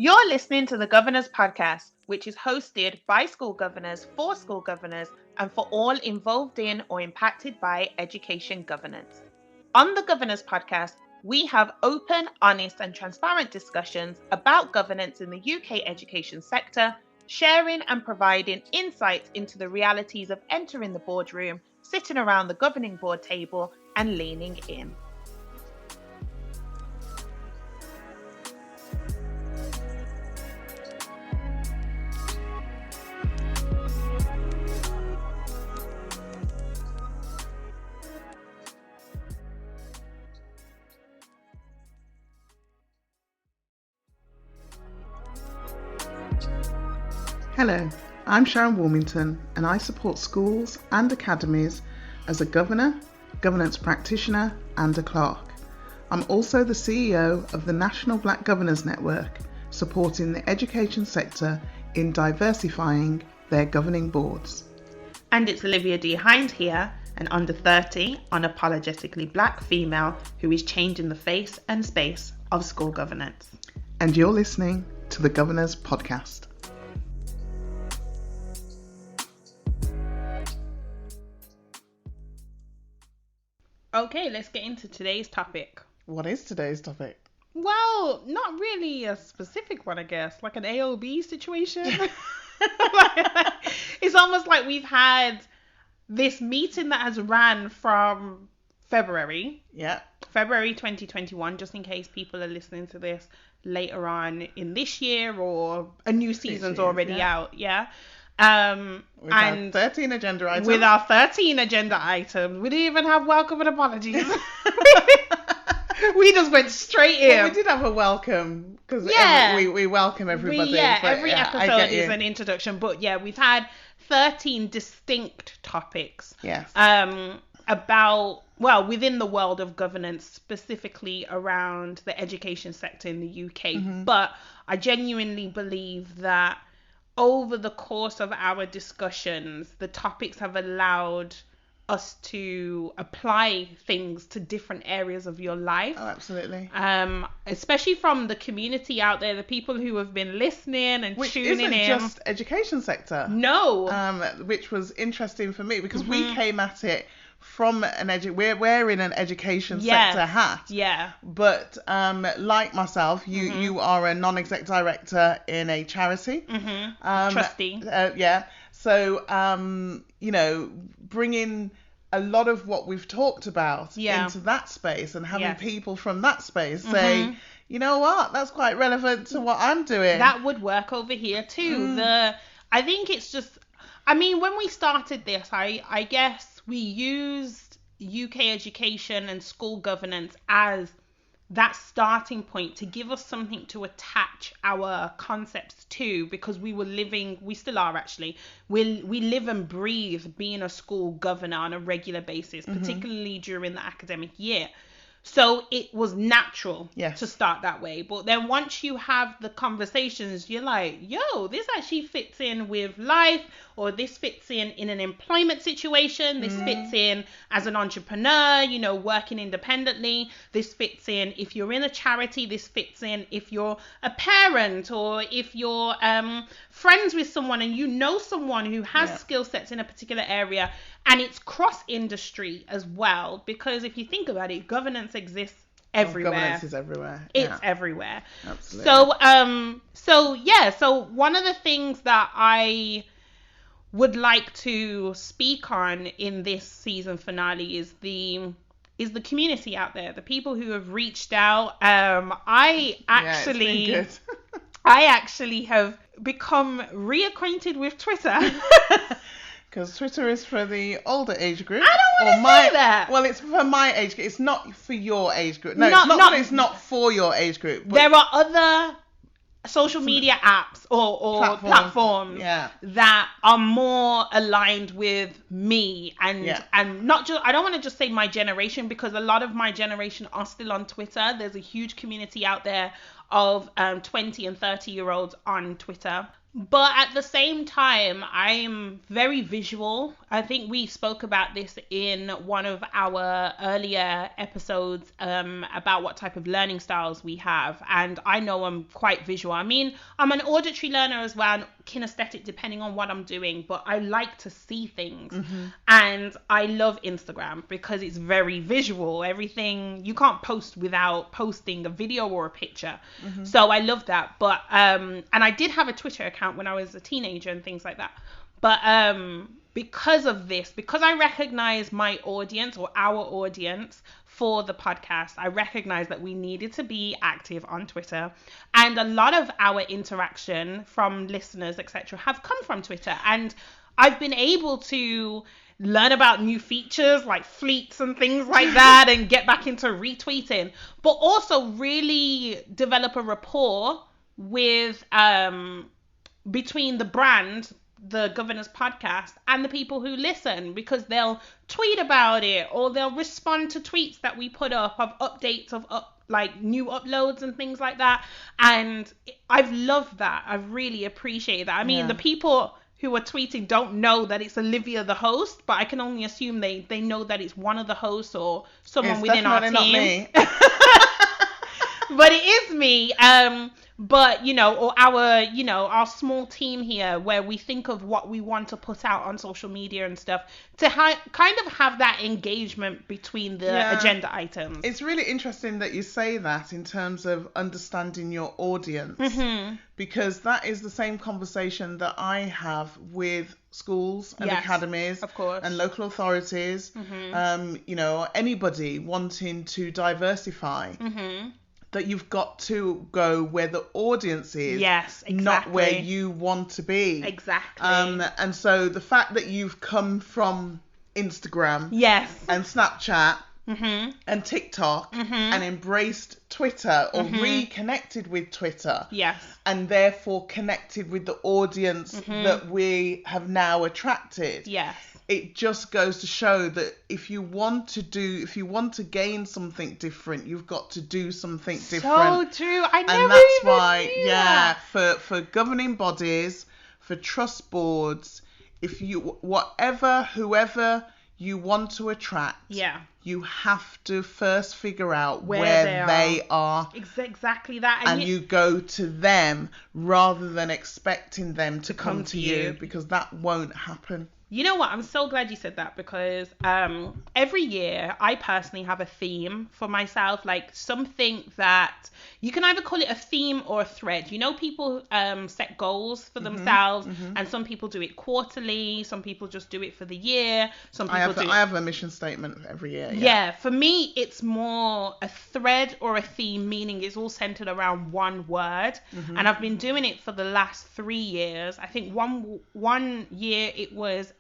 You're listening to the Governor's Podcast, which is hosted by school governors for school governors and for all involved in or impacted by education governance. On the Governor's Podcast, we have open, honest and transparent discussions about governance in the UK education sector, sharing and providing insights into the realities of entering the boardroom, sitting around the governing board table and leaning in. Hello, I'm Sharon Warmington and I support schools and academies as a governor, governance practitioner and a clerk. I'm also the CEO of the National Black Governors Network, supporting the education sector in diversifying their governing boards. And it's Olivia D Hinds here, an under 30, unapologetically black female who is changing the face and space of school governance. And you're listening to the Governor's Podcast. Okay, let's get into today's topic. What is today's topic? Well, not really a specific one, I guess. Like an AOB situation. It's almost like we've had this meeting that has ran from February. Yeah. February 2021, just in case people are listening to this later on in this year or a new season's already out. Yeah. With our 13 agenda items. With our 13 agenda items. We didn't even have welcome and apologies. We just went straight in. Well, we did have a welcome because we welcome everybody. Every episode is an introduction. But yeah, we've had 13 distinct topics. Yes. Within the world of governance, specifically around the education sector in the UK. Mm-hmm. But I genuinely believe that over the course of our discussions, the topics have allowed us to apply things to different areas of your life. Oh, absolutely. Especially from the community out there, the people who have been listening and tuning in. Which isn't just education sector. No. Which was interesting for me because we came at it from we're wearing an education sector hat. Yeah. But like myself, you are a non-exec director in a charity. Mm-hmm. Trustee. Yeah. So bringing a lot of what we've talked about into that space and having people from that space say, you know what, that's quite relevant to what I'm doing. That would work over here too. I think it's just, when we started this, I guess we used UK education and school governance as that starting point to give us something to attach our concepts to, because we still are actually, we live and breathe being a school governor on a regular basis, particularly during the academic year. So it was natural to start that way. But then once you have the conversations, you're like, yo, this actually fits in with life, or this fits in an employment situation. This fits in as an entrepreneur, working independently. This fits in if you're in a charity. This fits in if you're a parent, or if you're friends with someone and you know someone who has skill sets in a particular area. And it's cross-industry as well, because if you think about it, governance exists everywhere. Governance is everywhere. It's everywhere. Absolutely. So one of the things that I would like to speak on in this season finale is the community out there, the people who have reached out. I actually have become reacquainted with Twitter. Because Twitter is for the older age group. I don't want to say that. Well, it's for my age group. It's not for your age group. No, it's not for your age group. But there are other social media apps or platforms that are more aligned with me and not just, I don't want to just say my generation, because a lot of my generation are still on Twitter. There's a huge community out there of 20 and 30 year olds on Twitter. But at the same time, I'm very visual. I think we spoke about this in one of our earlier episodes about what type of learning styles we have. And I know I'm quite visual. I mean, I'm an auditory learner as well, and kinesthetic depending on what I'm doing. But I like to see things. And I love Instagram because it's very visual. Everything, you can't post without posting a video or a picture. So I love that. But, and I did have a Twitter account when I was a teenager and things like that. But because of this, because I recognize my audience or our audience for the podcast, I recognize that we needed to be active on Twitter. And a lot of our interaction from listeners, etc., have come from Twitter. And I've been able to learn about new features like fleets and things like that and get back into retweeting, but also really develop a rapport with between the brand, the Governor's Podcast, and the people who listen, because they'll tweet about it or they'll respond to tweets that we put up of updates of like new uploads and things like that. And I've loved that. I've really appreciated that. I mean, the people who are tweeting don't know that it's Olivia the host, but I can only assume they know that it's one of the hosts or someone within our team. Not me. But it is me. But, you know, or our small team here where we think of what we want to put out on social media and stuff to kind of have that engagement between the agenda items. It's really interesting that you say that in terms of understanding your audience, because that is the same conversation that I have with schools and academies, of course, and local authorities, you know, anybody wanting to diversify. That you've got to go where the audience is, not where you want to be. Exactly. And so the fact that you've come from Instagram, and Snapchat, and TikTok, and embraced Twitter or reconnected with Twitter, and therefore connected with the audience that we have now attracted. It just goes to show that if you want to gain something different, you've got to do something different. So true. I never And that's even why, knew that. for governing bodies, for trust boards, if you whoever you want to attract, you have to first figure out where they are. Exactly that. And you go to them rather than expecting them to come to you, because that won't happen. You know what? I'm so glad you said that, because every year I personally have a theme for myself, like something that you can either call it a theme or a thread. You know, people set goals for themselves, and some people do it quarterly, some people just do it for the year. I have a mission statement every year. Yeah, for me, it's more a thread or a theme, meaning it's all centered around one word. And I've been doing it for the last 3 years. I think one year it was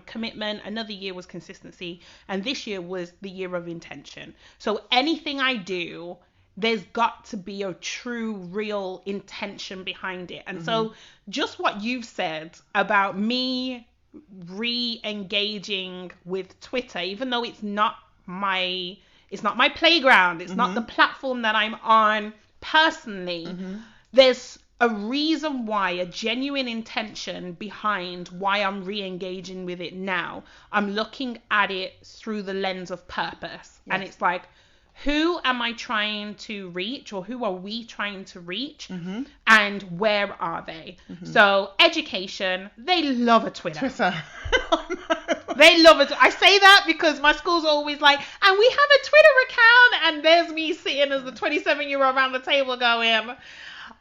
commitment, another year was consistency, and this year was the year of intention. So anything I do, there's got to be a true, real intention behind it. And so just what you've said about me re-engaging with Twitter, even though it's not my playground, it's not the platform that I'm on personally, there's a reason why, a genuine intention behind why I'm re-engaging with it now. I'm looking at it through the lens of purpose. And it's like, who am I trying to reach, or who are we trying to reach, and where are they? So education, they love a Twitter. They love it. I say that because my school's always like, and we have a Twitter account, and there's me sitting as the 27-year-old around the table going,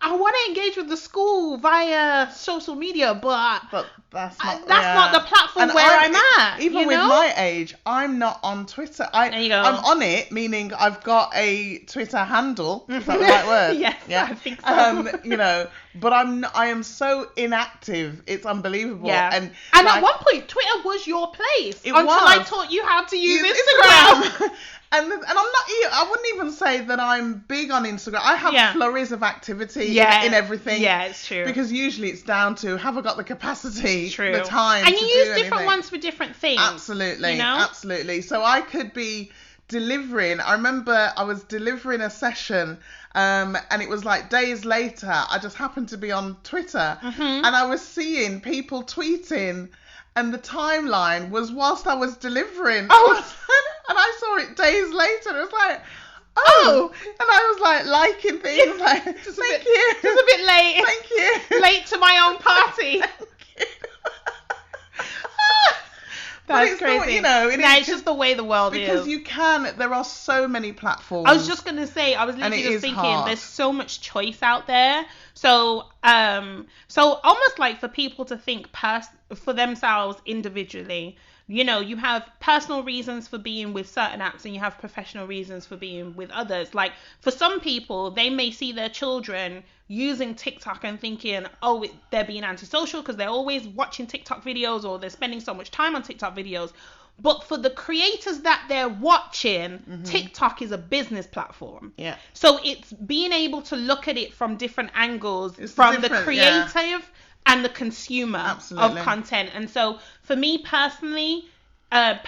I want to engage with the school via social media, but that's not the platform where I'm at. Even with my age, I'm not on Twitter. There you go. I'm on it, meaning I've got a Twitter handle. Is that the right word? Yes, yeah. I think so. But I am so inactive. It's unbelievable. Yeah. And at one point, Twitter was your place until I taught you how to use Instagram. And I'm not. I wouldn't even say that I'm big on Instagram. I have flurries of activity in everything. Yeah, it's true. Because usually it's down to, have I got the capacity, the time, and you to use do different anything. ones for different things. Absolutely, you know? Absolutely. So I could be delivering. I remember I was delivering a session, and it was like days later. I just happened to be on Twitter, and I was seeing people tweeting, and the timeline was whilst I was delivering. Oh. And I saw it days later. It was like, oh, and I was like liking things, like, thank you. Just a bit late. Thank you. Late to my own party. Thank you. That's crazy. It's just the way the world is. Because you can, there are so many platforms. I was just going to say, I was literally just thinking, there's so much choice out there. So almost like for people to think for themselves individually, you have personal reasons for being with certain apps and you have professional reasons for being with others. Like for some people, they may see their children using TikTok and thinking, oh, they're being antisocial because they're always watching TikTok videos or they're spending so much time on TikTok videos. But for the creators that they're watching, TikTok is a business platform. Yeah. So it's being able to look at it from different angles, from the creative and the consumer of content. And so for me personally and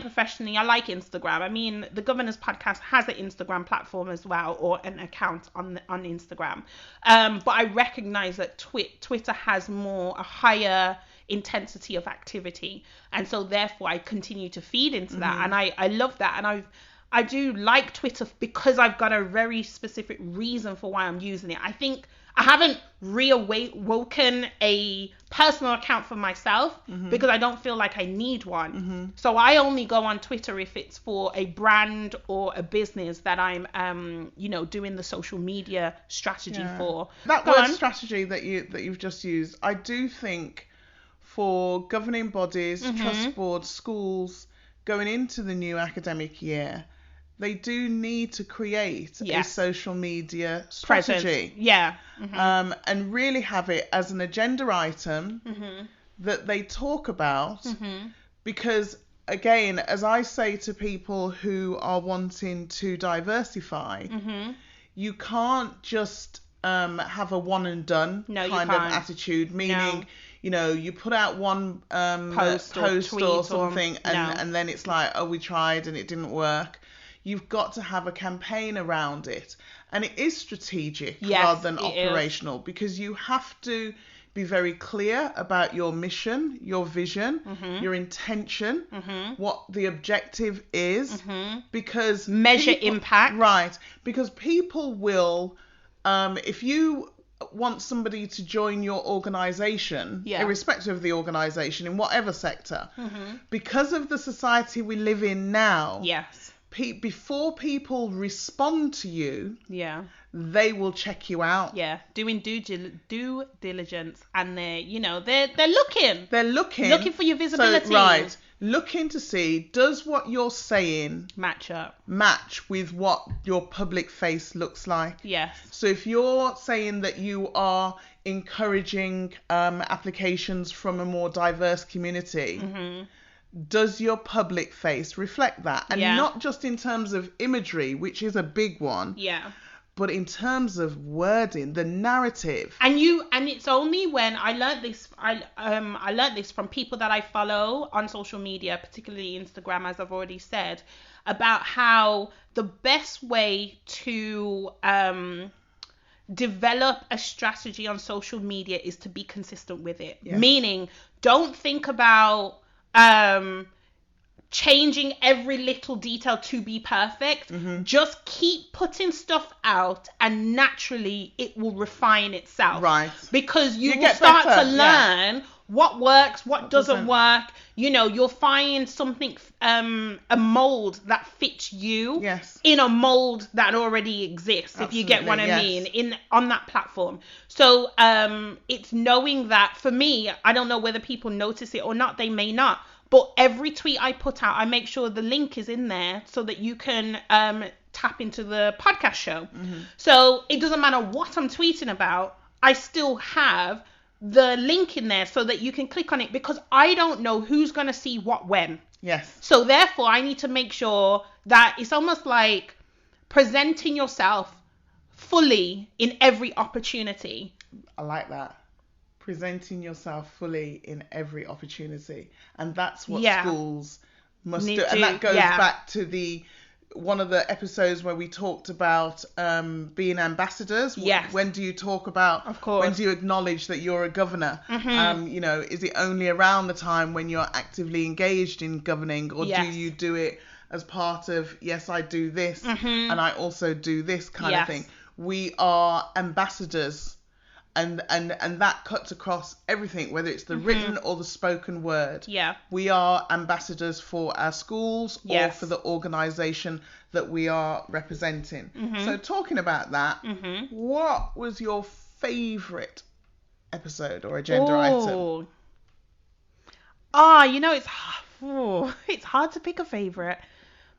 professionally, I like Instagram. I mean, the Governor's Podcast has an Instagram platform as well, or an account on Instagram. But I recognize that Twitter has a higher intensity of activity. And so therefore I continue to feed into that. And I love that. And I do like Twitter because I've got a very specific reason for why I'm using it. I think I haven't reawoken a personal account for myself because I don't feel like I need one. So I only go on Twitter if it's for a brand or a business that I'm, doing the social media strategy for. That word strategy that you've just used, I do think for governing bodies, trust boards, schools going into the new academic year, they do need to create a social media strategy. Presence. Yeah. And really have it as an agenda item that they talk about. Because, again, as I say to people who are wanting to diversify, you can't just have a one and done kind of attitude, meaning... you put out one post or something and then it's like, oh, we tried and it didn't work. You've got to have a campaign around it. And it is strategic rather than operational because you have to be very clear about your mission, your vision, your intention, what the objective is, because measure impact. Right. Because people will, if you want somebody to join your organization, irrespective of the organization, in whatever sector, because of the society we live in now, before people respond to you, they will check you out. Doing due diligence, and they're looking for your visibility. So, looking to see, does what you're saying match with what your public face looks like? So if you're saying that you are encouraging applications from a more diverse community, does your public face reflect that? And not just in terms of imagery, which is a big one, but in terms of wording, the narrative. And it's only when I learned this, I learned this from people that I follow on social media, particularly Instagram, as I've already said, about how the best way to develop a strategy on social media is to be consistent with it. Meaning, don't think about changing every little detail to be perfect. Just keep putting stuff out and naturally it will refine itself. Because you will start to learn what works, what doesn't work. You'll find something, a mold that fits you in a mold that already exists, if you get what I mean, on that platform. So it's knowing that. For me, I don't know whether people notice it or not, they may not. But every tweet I put out, I make sure the link is in there so that you can tap into the podcast show. So it doesn't matter what I'm tweeting about, I still have the link in there so that you can click on it, because I don't know who's going to see what when. So therefore, I need to make sure that it's almost like presenting yourself fully in every opportunity. I like that. Presenting yourself fully in every opportunity, and that's what schools must do. And that goes back to the one of the episodes where we talked about being ambassadors. Yes. When do you talk about? Of course. When do you acknowledge that you're a governor? You know, is it only around the time when you're actively engaged in governing, or do you do it as part of, yes, I do this and I also do this kind of thing? We are ambassadors. And that cuts across everything, whether it's the written or the spoken word. Yeah. We are ambassadors for our schools or for the organisation that we are representing. So talking about that, what was your favourite episode or agenda item? You know, it's hard to pick a favourite.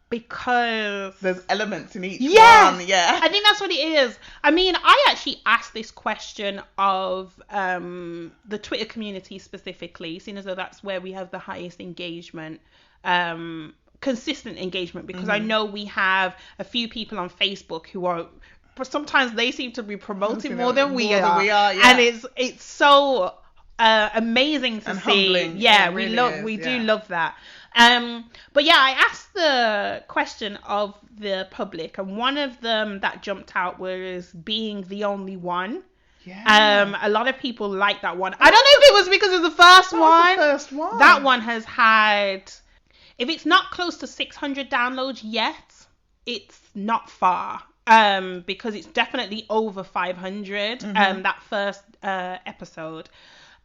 Because there's elements in each one. I think that's what it is. I mean, I actually asked this question of the Twitter community specifically, seeing as though that's where we have the highest engagement, consistent engagement, because I know we have a few people on Facebook who are, but sometimes they seem to be promoting more than we are, and it's so amazing to see. Humbling. Yeah, Really we do love that. But yeah, I asked the question of the public, and one of them that jumped out was being the only one. Yeah. A lot of people like that one. I don't know if it was because it was the first one. That one has had, if it's not close to 600 downloads yet, it's not far. Because it's definitely over 500. That first episode.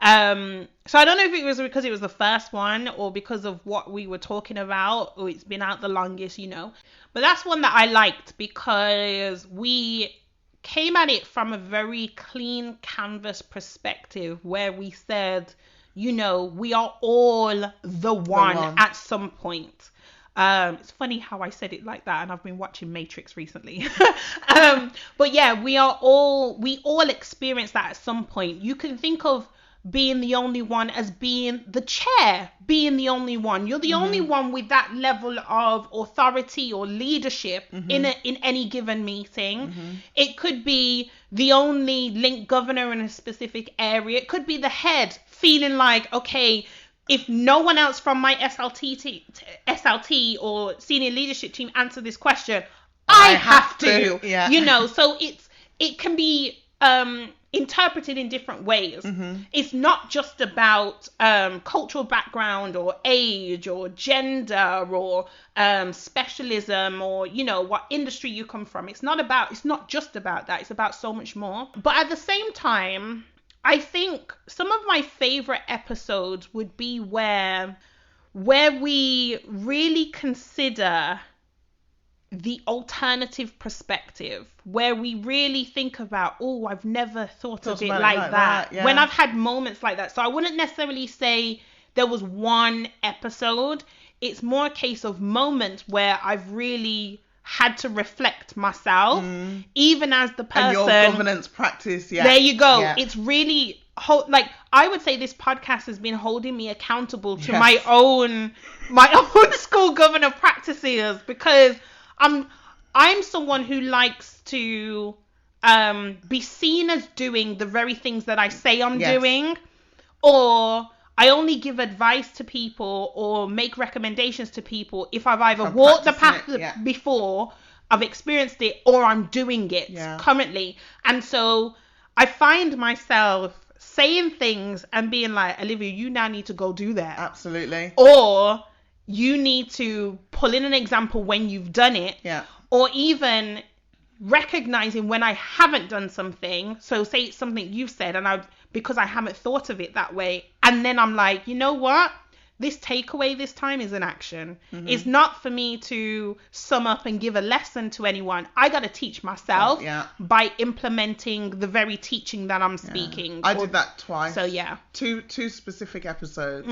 So I don't know if it was because it was the first one or because of what we were talking about, or it's been out the longest, you know. But that's one that I liked because we came at it from a very clean canvas perspective where we said, you know, we are all the one at some point. It's funny how I said it like that, and I've been watching Matrix recently. But yeah, we all experience that at some point. You can think of being the only one as being the chair, being the only one. You're the only one with that level of authority or leadership in any given meeting. It could be the only link governor in a specific area. It could be the head feeling like, okay, if no one else from my SLT or senior leadership team answer this question, I have to. Yeah. You know, so it can be interpreted in different ways. It's not just about cultural background or age or gender or specialism or, you know, what industry you come from. It's not just about that. It's about so much more. But at the same time, I think some of my favorite episodes would be where we really consider the alternative perspective, where we really think about, oh, I've never thought of it like that. Yeah. When I've had moments like that. So I wouldn't necessarily say there was one episode. It's more a case of moments where I've really had to reflect myself, even as the person. And your governance practice, There you go. Yeah. It's really, like, I would say this podcast has been holding me accountable to my own school governor practices, because I'm someone who likes to be seen as doing the very things that I say I'm doing, or I only give advice to people or make recommendations to people if I've either walked the path before, I've experienced it, or I'm doing it currently. And so I find myself saying things and being like, Olivia, you now need to go do that. Absolutely. Or you need to pull in an example when you've done it. Yeah. Or even recognizing when I haven't done something. So say it's something you've said and because I haven't thought of it that way. And then I'm like, you know what? This takeaway this time is an action. It's not for me to sum up and give a lesson to anyone. I got to teach myself by implementing the very teaching that I'm speaking. I did that twice. So yeah. Two specific episodes.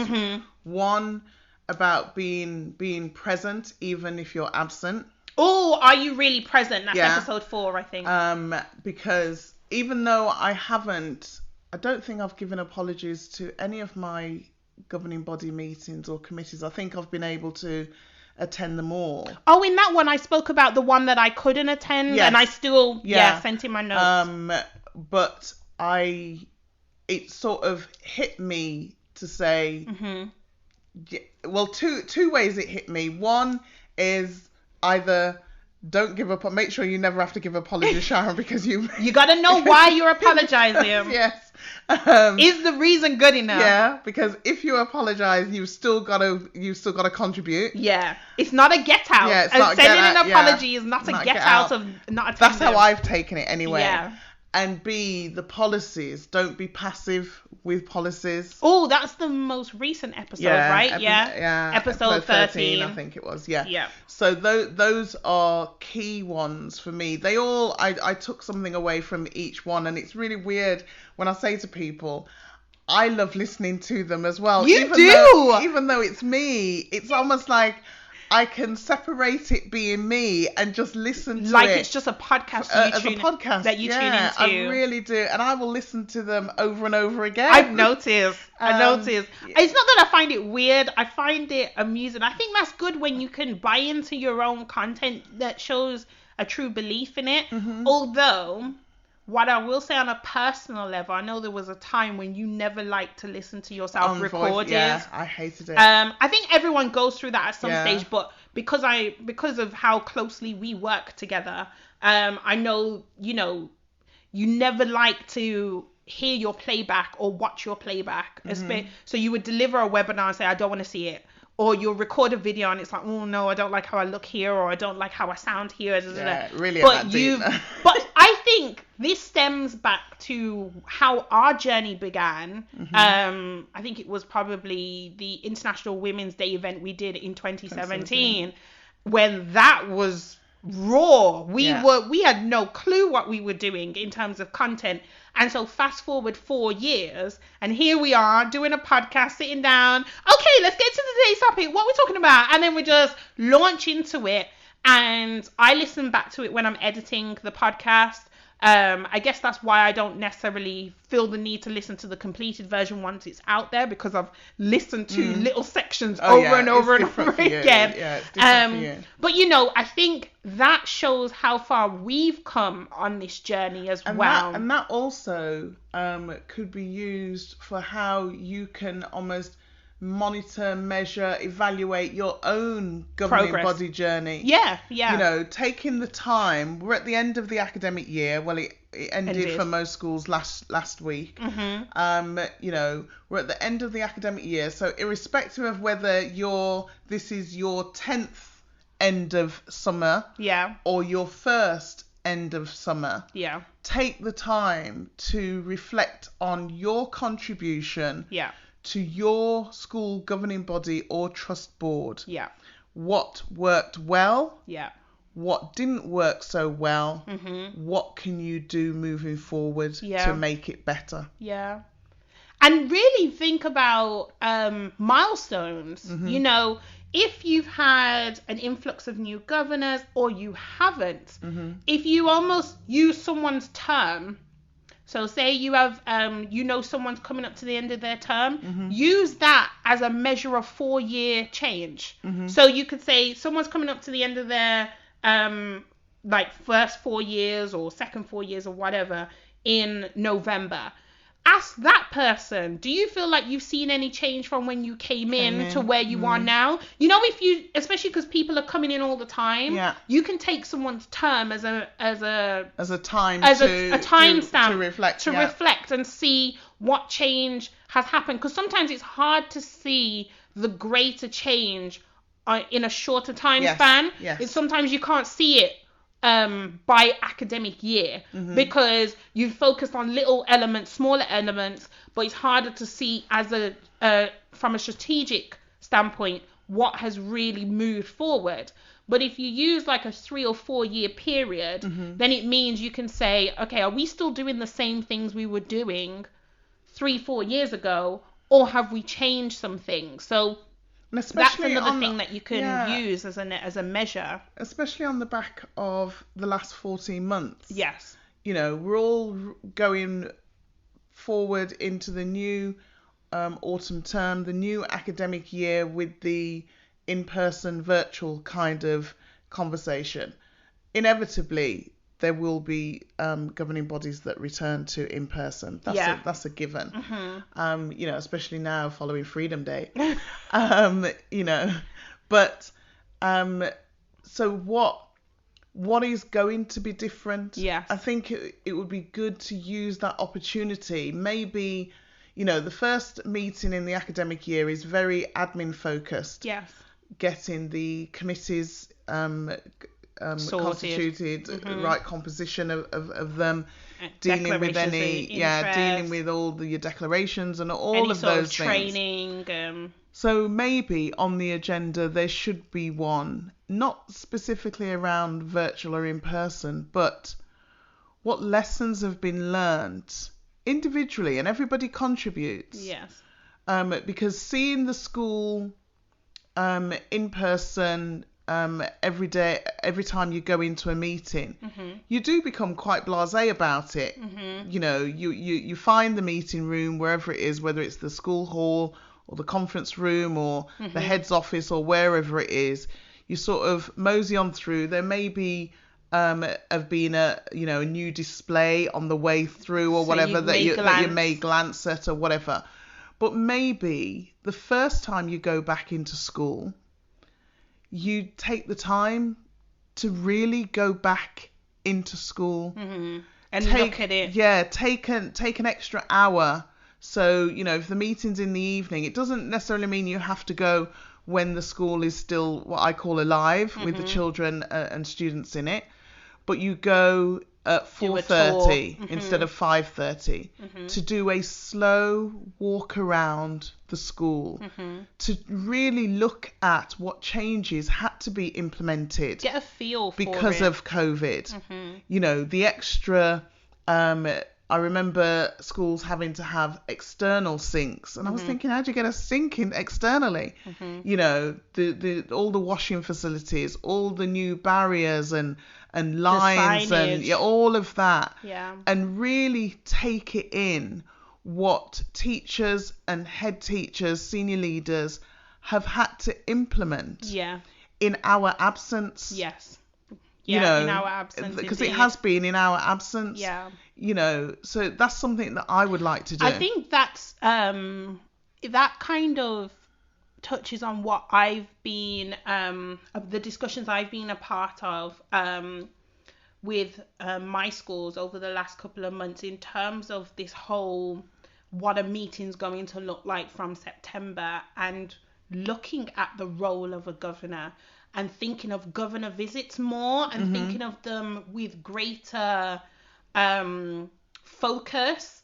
One about being present even if you're absent. Oh, are you really present? That's episode 4, I think. Because even though I don't think I've given apologies to any of my governing body meetings or committees. I think I've been able to attend them all. Oh, in that one I spoke about the one that I couldn't attend, and I still sent in my notes. But it sort of hit me to say, well, two ways it hit me. One is either don't give up. Make sure you never have to give apologies, Sharon, because you got to know why you're apologizing. Yes. Is the reason good enough? Yeah, because if you apologize, you've still got to contribute. Yeah, it's not a get out. Yeah, it's not a get sending out. an apology is not a get out of not attending. That's how I've taken it anyway. Yeah. And B, the policies. Don't be passive with policies. Oh, that's the most recent episode, right? Yeah. Episode 13, I think it was. Yeah. Yeah. So those are key ones for me. They all, I took something away from each one, and it's really weird when I say to people, I love listening to them as well. You do! Even though it's me, it's almost like I can separate it being me and just listen to it. Like it's just a podcast that you tune into. I really do. And I will listen to them over and over again. I've noticed. It's not that I find it weird. I find it amusing. I think that's good when you can buy into your own content that shows a true belief in it. Mm-hmm. Although, what I will say on a personal level, I know there was a time when you never liked to listen to yourself recorded. Yeah, I hated it. I think everyone goes through that at some stage, but because of how closely we work together, I know, you never like to hear your playback or watch your playback. Mm-hmm. So you would deliver a webinar and say, I don't want to see it. Or you'll record a video and it's like, oh no, I don't like how I look here, or I don't like how I sound here. Yeah, really. But I think this stems back to how our journey began. Mm-hmm. I think it was probably the International Women's Day event we did in 2017, when that was raw. We had no clue what we were doing in terms of content. And so fast forward 4 years, and here we are doing a podcast, sitting down. Okay, let's get to today's topic. What are we talking about? And then we just launch into it. And I listen back to it when I'm editing the podcast. I guess that's why I don't necessarily feel the need to listen to the completed version once it's out there, because I've listened to little sections over and over again. Yeah, it's different for you. But I think that shows how far we've come on this journey as well. And that also could be used for how you can almost monitor, measure, evaluate your own governing body journey. Yeah. Taking the time. We're at the end of the academic year. Well, it ended for most schools last week. Mm-hmm. We're at the end of the academic year. So irrespective of whether this is your 10th end of summer, or your first end of summer, take the time to reflect on your contribution to your school governing body or trust board. What worked well? What didn't work so well? Mm-hmm. What can you do moving forward to make it better? And really think about milestones. Mm-hmm. If you've had an influx of new governors or you haven't, mm-hmm. if you almost use someone's term. So say you have, someone's coming up to the end of their term, mm-hmm. use that as a measure of 4-year change. Mm-hmm. So you could say someone's coming up to the end of their, first 4 years or second 4 years or whatever in November. Ask that person, do you feel like you've seen any change from when you came in to where you are now? Especially because people are coming in all the time, you can take someone's term as a time stamp to reflect and see what change has happened. Because sometimes it's hard to see the greater change in a shorter time span. Yes. Sometimes you can't see it by academic year, mm-hmm. because you focus on little elements, smaller elements, but it's harder to see as from a strategic standpoint what has really moved forward. But if you use like a 3 or 4 year period, mm-hmm. then it means you can say, okay, are we still doing the same things we were doing 3-4 years ago, or have we changed some things? So that's another thing that you can use as a measure. Especially on the back of the last 14 months. Yes. We're all going forward into the new autumn term, the new academic year with the in-person virtual kind of conversation. Inevitably, there will be governing bodies that return to in-person. That's a given. Mm-hmm. Especially now following Freedom Day. But so what is going to be different. Yes. I think it would be good to use that opportunity. Maybe, the first meeting in the academic year is very admin focused. Yes. Getting the committees constituted, right composition of them, dealing with dealing with all your declarations and all of those training. So maybe on the agenda there should be one, not specifically around virtual or in person, but what lessons have been learned individually, and everybody contributes. Yes. Because seeing the school in person every day, every time you go into a meeting, you do become quite blasé about it. You find the meeting room wherever it is, whether it's the school hall or the conference room or the head's office or wherever it is. You sort of mosey on through. There may be have been a new display on the way through or so whatever that you may glance at or whatever. But maybe the first time you go back into school, you take the time to really go back into school and look at it. Yeah, take an extra hour. So, if the meeting's in the evening, it doesn't necessarily mean you have to go when the school is still what I call alive with the children and students in it. But you go at 4:30 instead of 5:30 to do a slow walk around the school to really look at what changes had to be implemented. Get a feel for because of COVID. The extra. I remember schools having to have external sinks, and I was thinking, how do you get a sink in externally? All the washing facilities, all the new barriers and lines and all of that. Yeah. And really take it in what teachers and head teachers, senior leaders have had to implement. Yeah. In our absence. Yes. Yeah, in our absence. Because it has been in our absence. Yeah. So that's something that I would like to do. I think that's that kind of touches on what I've been the discussions I've been a part of with my schools over the last couple of months in terms of this whole what a meeting's going to look like from September, and looking at the role of a governor and thinking of governor visits more and thinking of them with greater focus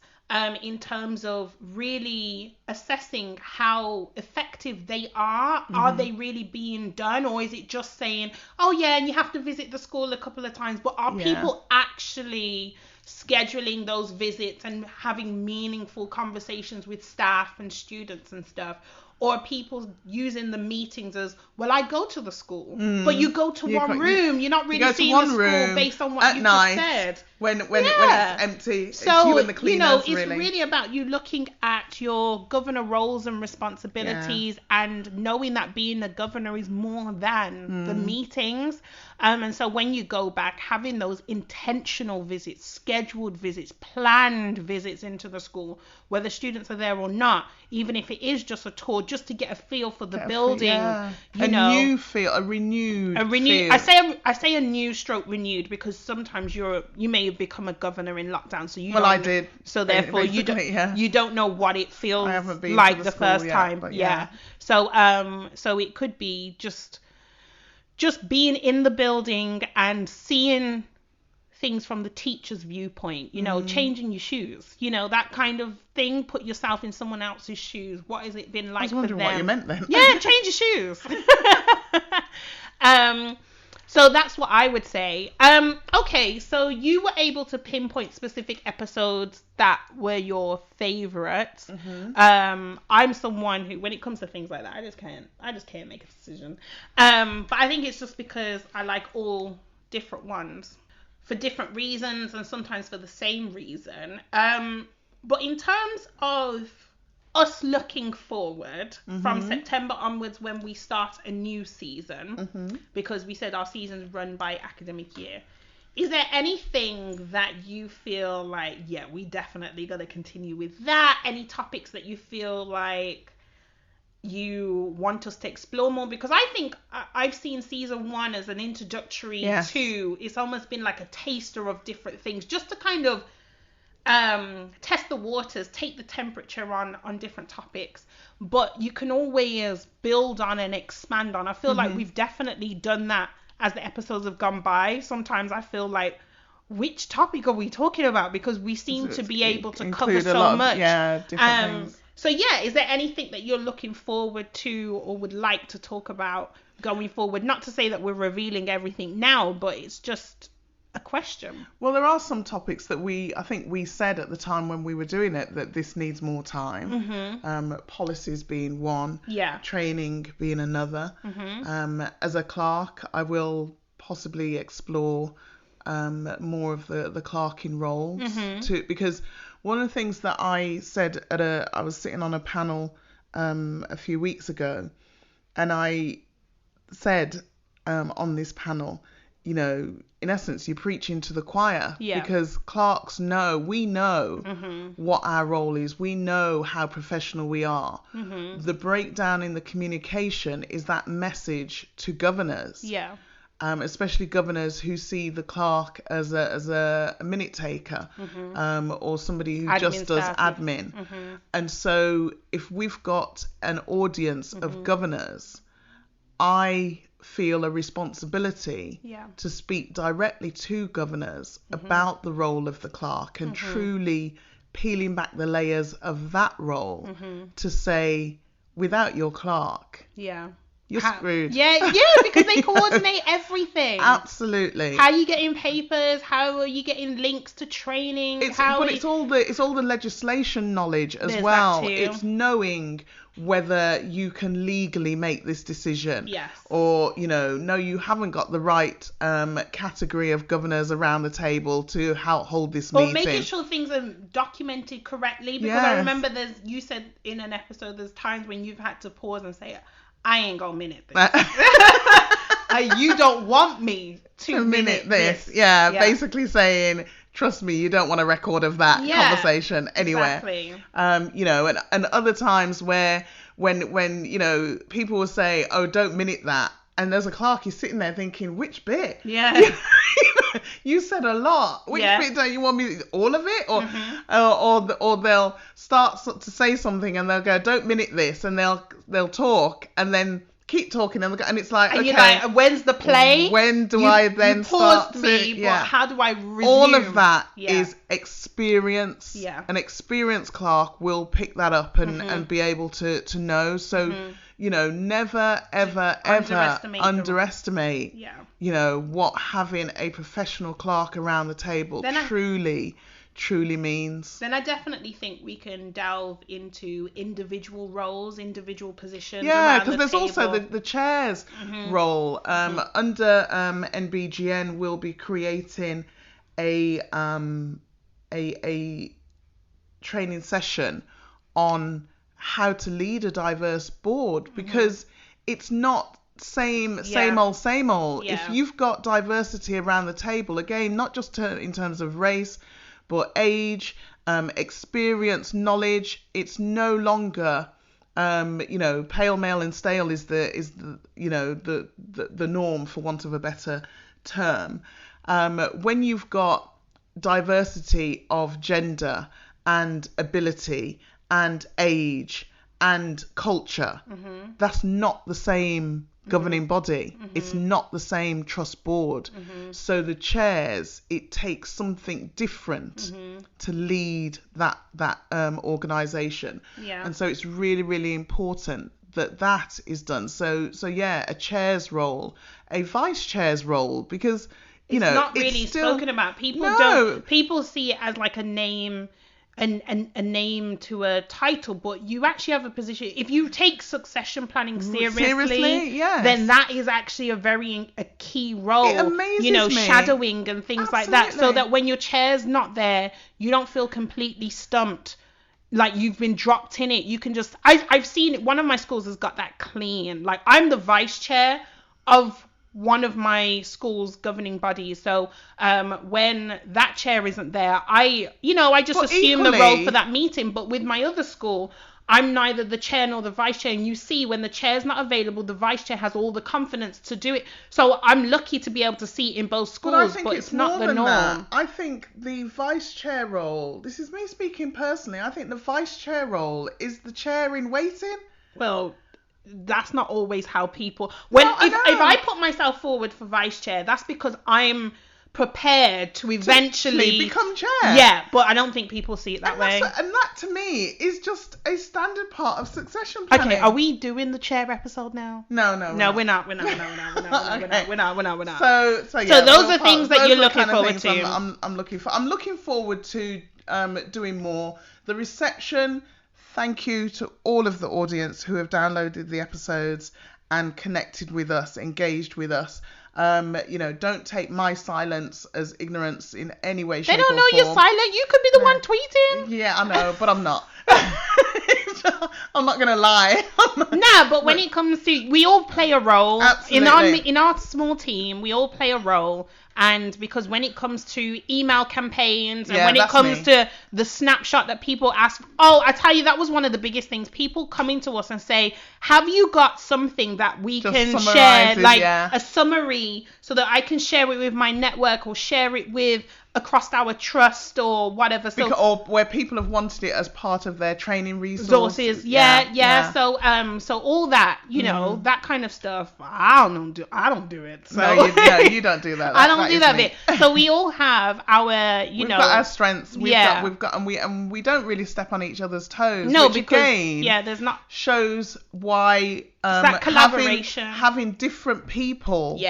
in terms of really assessing how effective they are. Are they really being done, or is it just saying, oh yeah, and you have to visit the school a couple of times, but are people actually scheduling those visits and having meaningful conversations with staff and students and stuff? Or people using the meetings as, well, I go to the school, but you go to one room. You're not really seeing the school based on what you just said. When it's empty, so, it's you and the cleaners, it's really about you looking at your governor roles and responsibilities and knowing that being a governor is more than the meetings. And so when you go back, having those intentional visits, scheduled visits, planned visits into the school, whether students are there or not, even if it is just a tour, just to get a feel for the building. A renewed feel. I say a new stroke renewed because sometimes you may have become a governor in lockdown, so you. Well, I did. So therefore, you don't know what it feels like the first time. But So it could be just being in the building and seeing things from the teacher's viewpoint, changing your shoes, that kind of thing. Put yourself in someone else's shoes. What has it been like for them? I was wondering what you meant then. Yeah, change your shoes. So that's what I would say. Okay, so you were able to pinpoint specific episodes that were your favorites. I'm someone who, when it comes to things like that, I just can't make a decision. But I think it's just because I like all different ones for different reasons and sometimes for the same reason. But in terms of us looking forward from September onwards, when we start a new season, because we said our seasons run by academic year, is there anything that you feel like, we definitely got to continue with that? Any topics that you feel like you want us to explore more, because I think I've seen season 1 as an introductory to, it's almost been like a taster of different things, just to kind of test the waters, take the temperature on different topics, but you can always build on and expand on. I feel like we've definitely done that as the episodes have gone by. Sometimes I feel like, which topic are we talking about, because we seem to be able to cover so much. Different things. So yeah, is there anything that you're looking forward to or would like to talk about going forward? Not to say that we're revealing everything now, but it's just a question. Well, there are some topics that I think we said at the time when we were doing it that this needs more time. Policies being one, training being another. As a clerk, I will possibly explore more of the clerking roles too, because one of the things that I said I was sitting on a panel a few weeks ago, and I said on this panel, you know, in essence, you're preaching to the choir, because clerks we know what our role is. We know how professional we are. The breakdown in the communication is that message to governors. Especially governors who see the clerk as a minute taker, or somebody who just does admin. And so if we've got an audience of governors, I feel a responsibility to speak directly to governors about the role of the clerk, and truly peeling back the layers of that role to say, without your clerk, you're screwed. Because they coordinate everything. Absolutely. How are you getting papers? How are you getting links to training? It's all the legislation knowledge as well. It's knowing whether you can legally make this decision. Or, you know, no, you haven't got the right category of governors around the table to hold this meeting. Or making sure things are documented correctly. Because I remember you said in an episode, there's times when you've had to pause and say, I ain't gonna minute this. You don't want me to minute this. Basically saying, trust me, you don't want a record of that conversation anywhere. Exactly. You know, and other times when you know, people will say, oh, don't minute that, and there's a clerk, he's sitting there thinking, which bit? You said a lot. Which bit don't you want me? All of it? Or they'll start to say something and they'll go, don't minute this, and they'll talk and then keep talking, and it's like, and okay, you're like, when's the play? When do I then start me, but how do I resume? All of that is experience. An experienced clerk will pick that up and be able to know. So you know, never ever underestimate you know, what having a professional clerk around the table truly means. Then I definitely think we can delve into individual roles, individual positions. Because there's also the chair's role. Under NBGN, we'll be creating a training session on how to lead a diverse board, because it's not same old. If you've got diversity around the table, again, not just in terms of race, but age, experience, knowledge, it's no longer you know, pale, male and stale is the you know, the norm, for want of a better term. When you've got diversity of gender and ability and age and culture, that's not the same governing body. It's not the same trust board. So the chairs, it takes something different to lead that organisation. And so it's really, really important that is done. So a chair's role, a vice chair's role, because you know, it's not really spoken about. People see it as like a name. A name to a title, but you actually have a position. If you take succession planning seriously, then that is actually a key role. It amazes you know, me. Shadowing and things like that, so that when your chair's not there, you don't feel completely stumped, like you've been dropped in it. You can just, I've seen it. One of my schools has got that clean. Like, I'm the vice chair of one of my school's governing bodies, so when that chair isn't there, I just assume the role for that meeting. But with my other school, I'm neither the chair nor the vice chair. And you see, when the chair's not available, the vice chair has all the confidence to do it. So I'm lucky to be able to see it in both schools, But I think it's not the norm. That. I think the vice chair role, this is me speaking personally, I think the vice chair role is the chair in waiting. Well, that's not always how people... If I put myself forward for vice chair, that's because I'm prepared to eventually become chair. Yeah, but I don't think people see it that way. And that to me is just a standard part of succession planning. Okay, are we doing the chair episode now? No, we're not. We're not. So those are things that you're looking forward to. I'm looking forward to doing more. The reception. Thank you to all of the audience who have downloaded the episodes and connected with us, engaged with us. Don't take my silence as ignorance in any way, shape, or form. They don't know you're silent. You could be the one tweeting. Yeah, I know, but I'm not. I'm not gonna lie. But when it comes to, we all play a role. Absolutely. In our small team, we all play a role. And because when it comes to email campaigns and when it comes to the snapshot that people ask, I tell you, that was one of the biggest things. People coming to us and say, have you got something that we can share, like a summary, so that I can share it with my network or share it with across our trust or whatever. Or where people have wanted it as part of their training resources. Yeah. So all that, that kind of stuff, I don't do it. So. No, you don't do that. I don't do that bit. So we all have our, we've got our strengths. We've got, and we don't really step on each other's toes. No, which because again, there's not shows why that collaboration, having different people,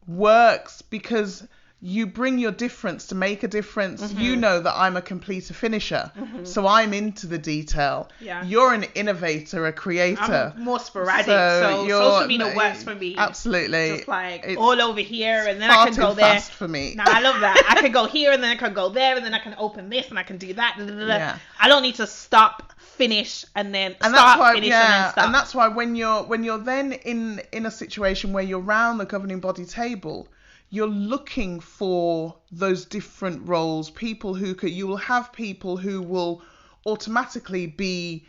works, because you bring your difference to make a difference. Mm-hmm. You know that I'm a completer finisher, so I'm into the detail. Yeah. You're an innovator, a creator. I'm more sporadic, so social media works for me. Absolutely. Just like it's all over here, and then I can go there. Fast for me. Nah, I love that. I can go here, and then I can go there, and then I can open this, and I can do that. Yeah. I don't need to stop, finish, and then start, finish, and then stop. And that's why when you're then in a situation where you're round the governing body table, you're looking for those different roles, people you will have people who will automatically be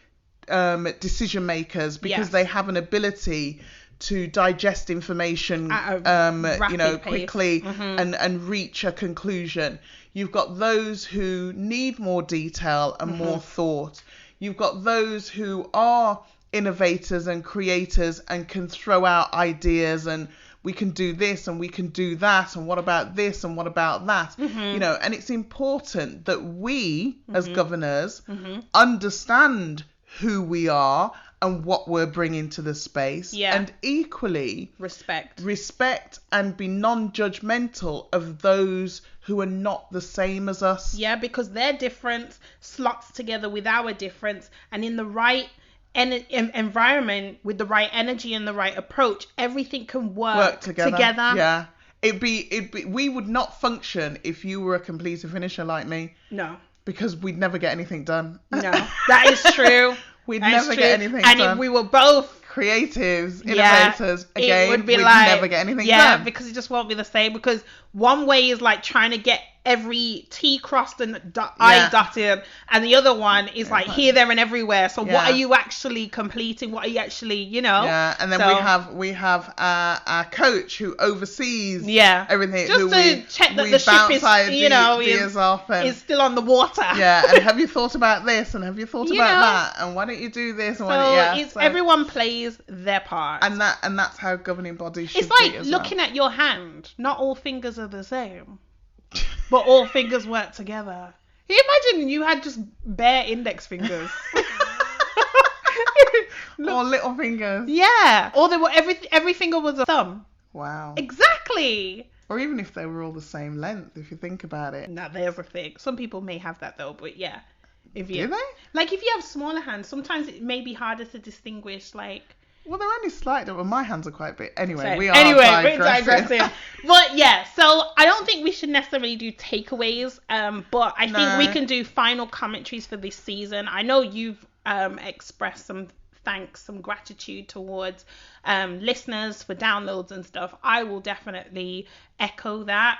decision makers because they have an ability to digest information quickly and reach a conclusion. You've got those who need more detail and more thought. You've got those who are innovators and creators and can throw out ideas and we can do this and we can do that, and what about this and what about that? And it's important that we as governors understand who we are and what we're bringing to the space, and equally respect and be non-judgmental of those who are not the same as us. Yeah, because their difference slots together with our difference, and in the right environment with the right energy and the right approach, everything can work together. Yeah. It'd be we would not function if you were a completer finisher like me. No. Because we'd never get anything done. No. That is true. We'd never get anything done. And if we were both creatives, innovators, again, we'd never get anything done. Yeah, because it just won't be the same. Because one way is like trying to get every T crossed and I dotted, and the other one is like here, there, and everywhere. So what are you actually completing? What are you actually, Yeah, and then we have our coach who oversees everything. Just to check that the ship is, is still on the water. Yeah, and have you thought about this? And have you thought about that? And why don't you do this? And everyone plays their part. And that's how governing bodies should be. It's like looking at your hand. Not all fingers are the same. But all fingers work together. Can you imagine you had just bare index fingers? Or little fingers. Yeah. Or they were every finger was a thumb. Wow. Exactly. Or even if they were all the same length, if you think about it. No, there's a thing. Some people may have that though, but yeah. Do they? Like if you have smaller hands, sometimes it may be harder to distinguish like... Well, they're only slightly, but my hands are quite big. Anyway, we're digressing. But yeah, so I don't think we should necessarily do takeaways, but I think we can do final commentaries for this season. I know you've expressed some thanks, some gratitude towards listeners for downloads and stuff. I will definitely echo that.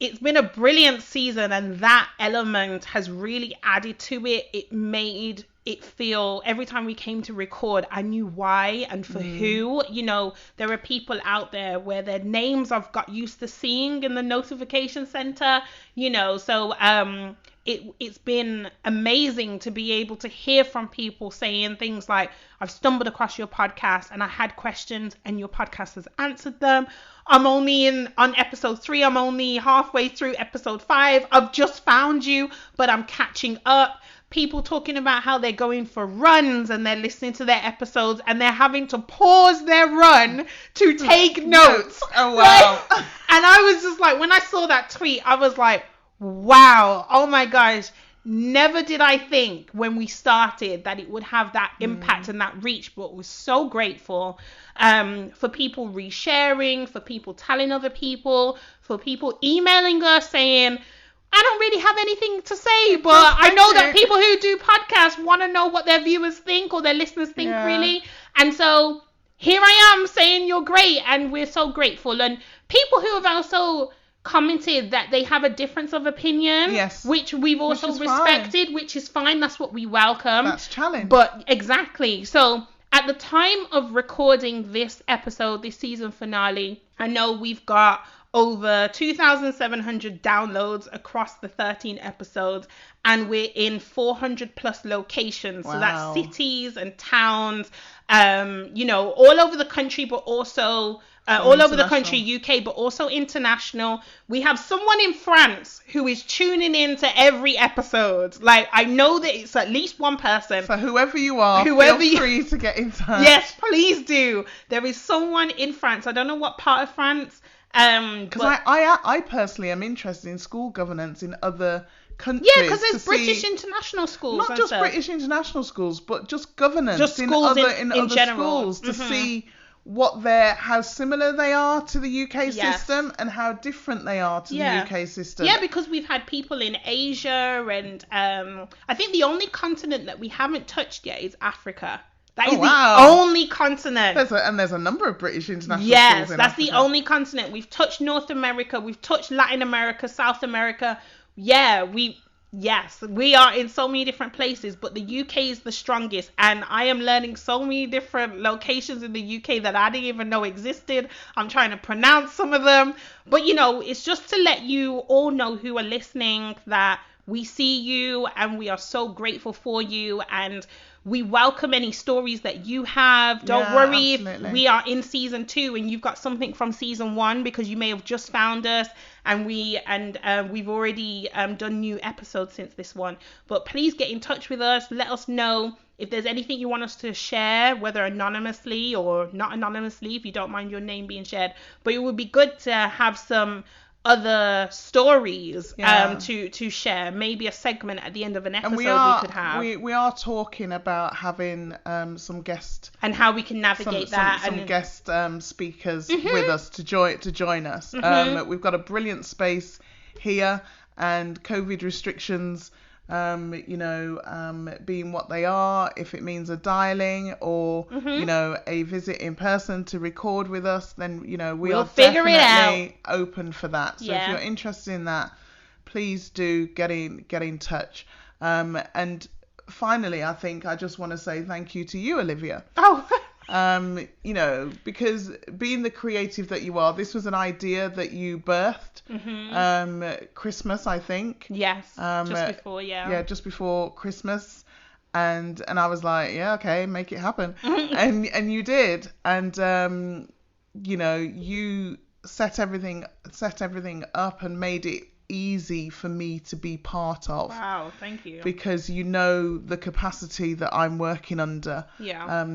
it's been a brilliant season, and that element has really added to it. It made it feel, every time we came to record, I knew why and for who. You know, there are people out there where their names I've got used to seeing in the notification center, you know, so it's been amazing to be able to hear from people saying things like, I've stumbled across your podcast and I had questions and your podcast has answered them. I'm only on episode 3. I'm only halfway through episode 5. I've just found you, but I'm catching up. People talking about how they're going for runs and they're listening to their episodes and they're having to pause their run to take notes. Oh, wow. Right? And I was just like, when I saw that tweet, I was like, wow, oh my gosh. Never did I think when we started that it would have that impact and that reach, but was so grateful for people resharing, for people telling other people, for people emailing us saying, I don't really have anything to say, but I know that people who do podcasts want to know what their viewers think or their listeners think, really. And so here I am saying you're great, and we're so grateful. And people who have also commented that they have a difference of opinion, which we've also respected, which is fine. That's what we welcome. That's challenge. But exactly. So at the time of recording this episode, this season finale, I know we've got over 2,700 downloads across the 13 episodes, and we're in 400 plus locations. Wow. So that's cities and towns, you know, all over the country, but also all over the country, UK, but also international. We have someone in France who is tuning in to every episode. Like, I know that it's at least one person. So whoever you are, feel free to get in touch. Yes, please do. There is someone in France. I don't know what part of France. Because I personally am interested in school governance in other countries. Yeah, because there's British international schools. Not just British international schools, but just governance in other schools to see how similar they are to the UK system and how different they are to the UK system. Yeah, because we've had people in Asia, and I think the only continent that we haven't touched yet is Africa. That is the only continent. There's a number of British international schools in that's Africa. the only continent. We've touched North America. We've touched Latin America, South America. Yeah, we are in so many different places, but the UK is the strongest. And I am learning so many different locations in the UK that I didn't even know existed. I'm trying to pronounce some of them. But, you know, it's just to let you all know who are listening that we see you and we are so grateful for you, and we welcome any stories that you have. Don't worry if we are in season 2 and you've got something from season 1, because you may have just found us and we've already done new episodes since this one. But please get in touch with us. Let us know if there's anything you want us to share, whether anonymously or not anonymously, if you don't mind your name being shared. But it would be good to have some other stories to share, maybe a segment at the end of an episode we could have. We are talking about having some guest and how we can navigate some guest speakers with us to join us. We've got a brilliant space here, and COVID restrictions being what they are, if it means a dialing or a visit in person to record with us, then we'll are definitely open for that. So if you're interested in that, please do get in touch. And finally, I think I just want to say thank you to you, Olivia. Because being the creative that you are, this was an idea that you birthed Christmas, I think. Yes, just before, just before Christmas, and I was like, yeah, okay, make it happen, and you did, and you set everything up and made it easy for me to be part of. Wow, thank you. Because the capacity that I'm working under. Yeah.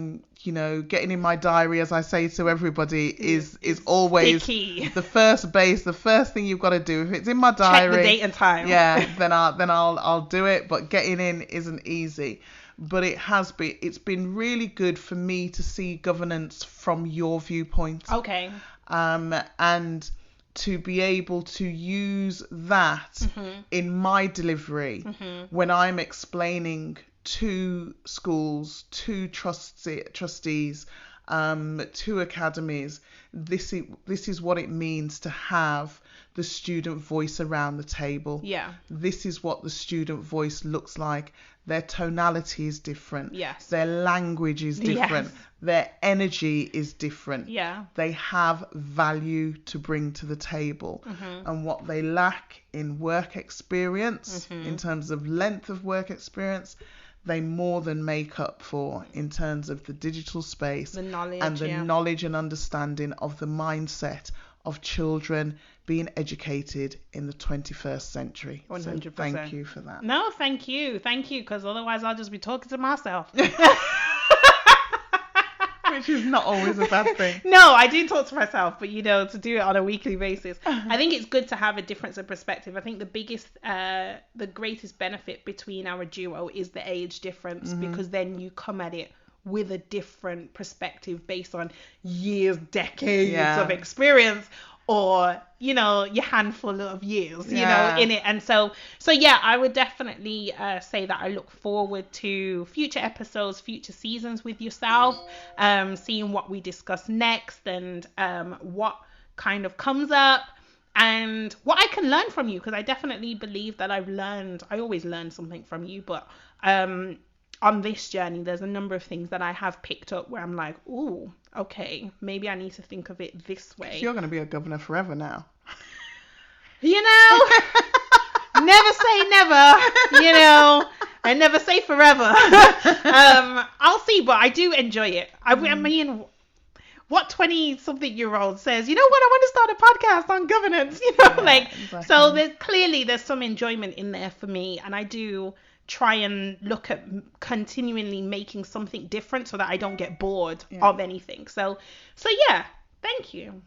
Getting in my diary, as I say to everybody, is always sticky. The first thing you've got to do. If it's in my diary, check the date and time. Yeah, then I'll do it. But getting in isn't easy. But it's been really good for me to see governance from your viewpoint. Okay. And to be able to use that in my delivery when I'm explaining to schools, to trustees, to academies, this is what it means to have the student voice around the table. Yeah. This is what the student voice looks like. Their tonality is different. Yes. Their language is different. Yes. Their energy is different. Yeah. They have value to bring to the table. And what they lack in work experience, in terms of length of work experience, they more than make up for in terms of the digital space, the knowledge, and the knowledge and understanding of the mindset of children being educated in the 21st century. 100%. So thank you for that. No, thank you, because otherwise I'll just be talking to myself. Which is not always a bad thing. No, I do talk to myself, but to do it on a weekly basis, I think it's good to have a difference of perspective. I think the greatest benefit between our duo is the age difference, because then you come at it with a different perspective based on years, decades of experience, or your handful of years in it. And so I would definitely say that I look forward to future episodes, future seasons with yourself, seeing what we discuss next, and what kind of comes up, and what I can learn from you, because I definitely believe that I always learn something from you, but on this journey, there's a number of things that I have picked up where I'm like, ooh, okay, maybe I need to think of it this way. You're going to be a governor forever now. Never say never, I never say forever. I'll see, but I do enjoy it. I mean, what 20-something-year-old says, you know what, I want to start a podcast on governance, Exactly. So there's some enjoyment in there for me, and I do try and look at continually making something different so that I don't get bored of anything. So yeah, thank you.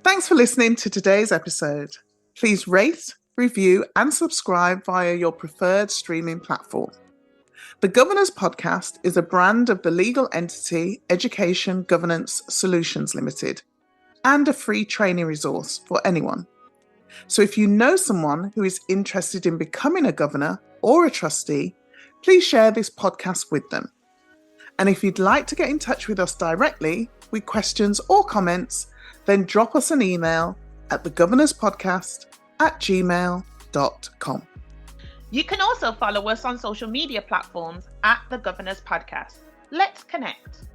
Thanks for listening to today's episode. Please rate, review, and subscribe via your preferred streaming platform. The Governor's Podcast is a brand of the legal entity Education Governance Solutions Limited, and a free training resource for anyone. So if you know someone who is interested in becoming a governor or a trustee, please share this podcast with them. And if you'd like to get in touch with us directly with questions or comments, then drop us an email at thegovernorspodcast@gmail.com. You can also follow us on social media platforms at The Governor's Podcast. Let's connect.